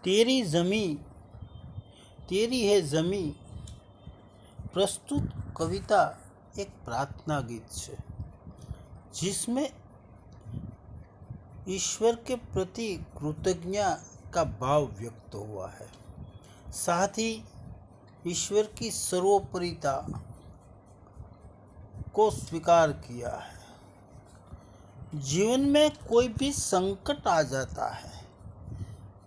तेरी जमी तेरी है जमी प्रस्तुत कविता एक प्रार्थना गीत છે जिसमें ईश्वर के प्रति कृतज्ञता का भाव व्यक्त हुआ है। साथ ही ईश्वर की सर्वोपरिता को स्वीकार किया है। जीवन में कोई भी संकट आ जाता है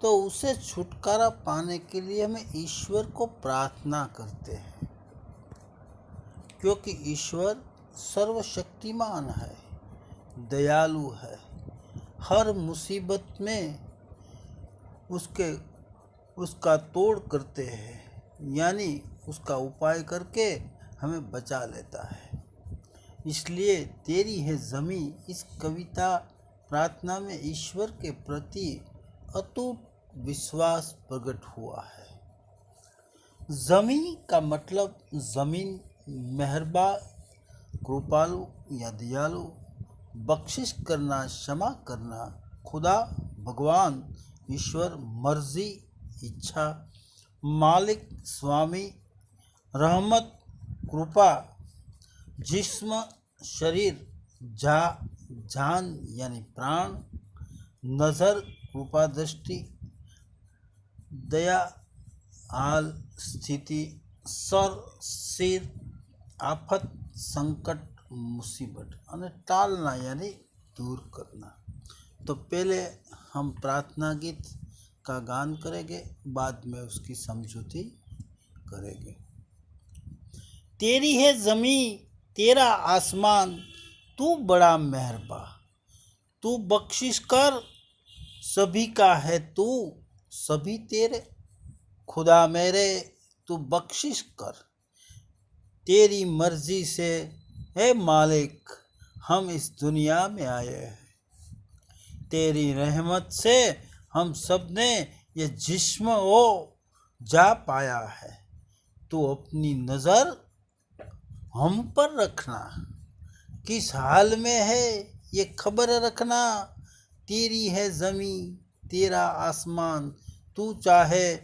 तो उसे छुटकारा पाने के लिए हम ईश्वर को प्रार्थना करते हैं, क्योंकि ईश्वर सर्वशक्तिमान है, दयालु है। हर मुसीबत में उसका तोड़ करते हैं, यानी उसका उपाय करके हमें बचा लेता है। इसलिए तेरी है ज़मी इस कविता प्रार्थना में ईश्वर के प्रति अटूट विश्वास प्रकट हुआ है। ज़मी का मतलब ज़मीन, मेहरबा, कृपालु या दयालु, बख्शिश करना, क्षमा करना, खुदा, भगवान, ईश्वर, मर्जी, इच्छा, मालिक, स्वामी, रहमत, कृपा, जिस्म, शरीर, जान यानी प्राण, नज़र, कृपा दृष्टि, दया, हाल, स्थिति, सिर, आफत, संकट, मुसीबत और टालना यानी दूर करना। तो पहले हम प्रार्थना गीत का गान करेंगे, बाद में उसकी समझौती करेंगे। तेरी है ज़मी तेरा आसमान, तू बड़ा मेहरबा, तू बख्शिश कर, सभी का है तू, सभी तेरे, खुदा मेरे तू बख्शिश कर। तेरी मर्जी से है मालिक हम इस दुनिया में आए हैं, तेरी रहमत से हम सब ने ये जिस्म हो जा पाया है। तू अपनी नज़र हम पर रखना, किस हाल में है ये खबर रखना। तेरी है ज़मी तेरा आसमान, तू चाहे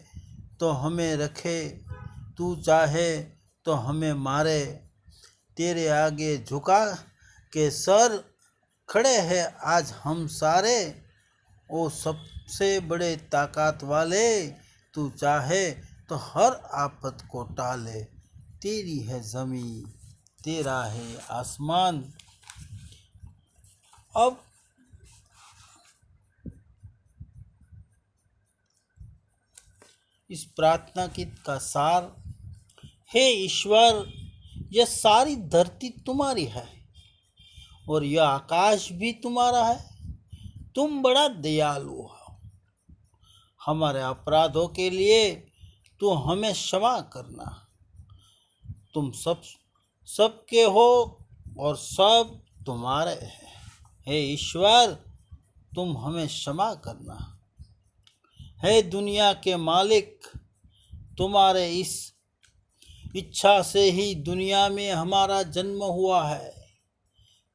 तो हमें रखे, तू चाहे तो हमें मारे। तेरे आगे झुका के सर खड़े हैं आज हम सारे, ओ सबसे बड़े ताकत वाले, तू चाहे तो हर आफत को टाले। तेरी है ज़मी तेरा है आसमान। अब इस प्रार्थना गीत का सार, हे ईश्वर, यह सारी धरती तुम्हारी है और यह आकाश भी तुम्हारा है। तुम बड़ा दयालु हो। हमारे अपराधों के लिए तू हमें क्षमा करना। तुम सबके हो और सब तुम्हारे हैं। हे ईश्वर, तुम हमें क्षमा करना। हे दुनिया के मालिक, तुम्हारे इस इच्छा से ही दुनिया में हमारा जन्म हुआ है।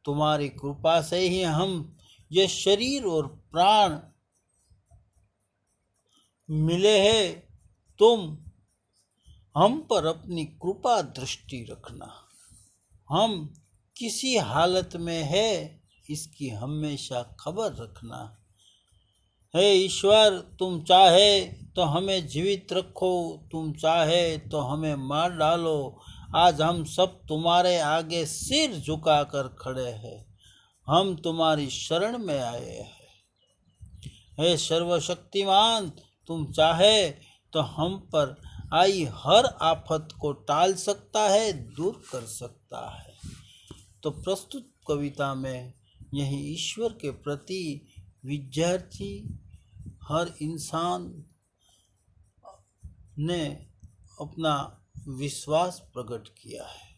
तुम्हारी कृपा से ही हम ये शरीर और प्राण मिले हैं। तुम हम पर अपनी कृपा दृष्टि रखना। हम किसी हालत में है इसकी हमेशा खबर रखना। हे ईश्वर, तुम चाहे तो हमें जीवित रखो, तुम चाहे तो हमें मार डालो। आज हम सब तुम्हारे आगे सिर झुकाकर खड़े हैं। हम तुम्हारी शरण में आए हैं। हे सर्वशक्तिमान, तुम चाहे तो हम पर आई हर आफत को टाल सकता है, दूर कर सकता है। तो प्रस्तुत कविता में यही ईश्वर के प्रति विद्यार्थी हर इंसान ने अपना विश्वास प्रकट किया है।